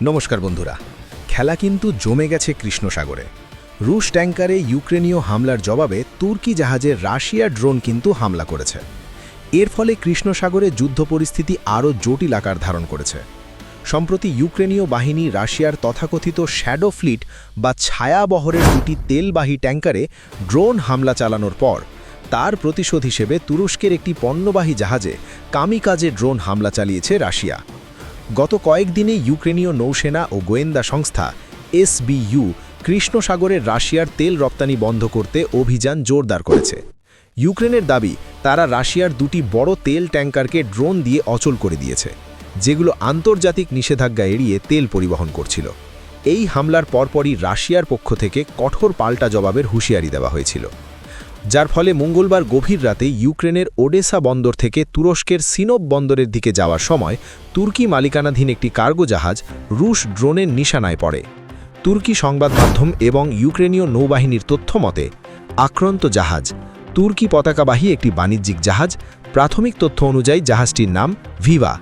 নমস্কার বন্ধুরা, খেলা কিন্তু জমে গেছে কৃষ্ণ সাগরে। রুশ ট্যাঙ্কারে ইউক্রেনীয় হামলার জবাবে তুর্কি জাহাজে রাশিয়ার ড্রোন কিন্তু হামলা করেছে। এর ফলে কৃষ্ণ সাগরে যুদ্ধ পরিস্থিতি আরও জটিল আকার ধারণ করেছে। সম্প্রতি ইউক্রেনীয় বাহিনী রাশিয়ার তথাকথিত শ্যাডো ফ্লিট বা ছায়াবহরের দুটি তেলবাহী ট্যাঙ্কারে ড্রোন হামলা চালানোর পর তার প্রতিশোধ হিসেবে তুরস্কের একটি পণ্যবাহী জাহাজে কামিকাজে ড্রোন হামলা চালিয়েছে রাশিয়া। গত কয়েকদিনে ইউক্রেনীয় নৌসেনা ও গোয়েন্দা সংস্থা এসবিইউ কৃষ্ণ সাগরে রাশিয়ার তেল রপ্তানি বন্ধ করতে অভিযান জোরদার করেছে। ইউক্রেনের দাবি, তারা রাশিয়ার দুটি বড় তেল ট্যাঙ্কারকে ড্রোন দিয়ে অচল করে দিয়েছে, যেগুলো আন্তর্জাতিক নিষেধাজ্ঞা এড়িয়ে তেল পরিবহন করছিল। এই হামলার পরপরই রাশিয়ার পক্ষ থেকে কঠোর পাল্টা জবাবের হুঁশিয়ারি দেওয়া হয়েছিল, যার ফলে মঙ্গলবার গভীর রাতে ইউক্রেনের ওডেসা বন্দর থেকে তুরস্কের সিনোপ বন্দরের দিকে যাওয়ার সময় তুর্কি মালিকানাধীন একটি কার্গো জাহাজ রুশ ড্রোনের নিশানায় পড়ে। তুর্কি সংবাদ মাধ্যম এবং ইউক্রেনীয় নৌবাহিনীর তথ্য মতে আক্রান্ত জাহাজ তুর্কি পতাকাবাহী একটি বাণিজ্যিক জাহাজ। প্রাথমিক তথ্য অনুযায়ী জাহাজটির নাম ভিভা।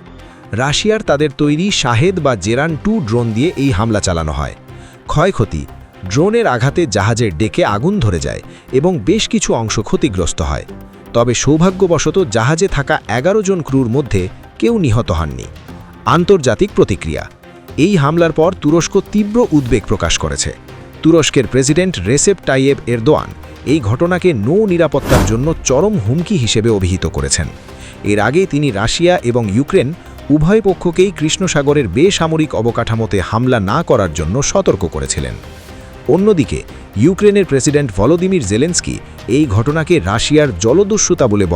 রাশিয়ার তাদের তৈরি শাহেদ বা জেরান-2 ড্রোন দিয়ে এই হামলা চালানো হয়। ক্ষয়ক্ষতি: ড্রোনের আঘাতে জাহাজের ডেকে আগুন ধরে যায় এবং বেশ কিছু অংশ ক্ষতিগ্রস্ত হয়। তবে সৌভাগ্যবশত জাহাজে থাকা 11 জন ক্রুর মধ্যে কেউ নিহত হননি। আন্তর্জাতিক প্রতিক্রিয়া: এই হামলার পর তুরস্ক তীব্র উদ্বেগ প্রকাশ করেছে। তুরস্কের প্রেসিডেন্ট রেসেপ তাইয়েব এরদোয়ান এই ঘটনাকে নৌ নিরাপত্তার জন্য চরম হুমকি হিসেবে অভিহিত করেছেন। এর আগে তিনি রাশিয়া এবং ইউক্রেন উভয় পক্ষকেই কৃষ্ণ সাগরের বেসামরিক অবকাঠামোতে হামলা না করার জন্য সতর্ক করেছিলেন। অন্যদিকে ইউক্রেনের প্রেসিডেন্ট ভলোদিমির জেলেন্সকি এই ঘটনাকে রাশিয়ার জলদস্যুতা বলে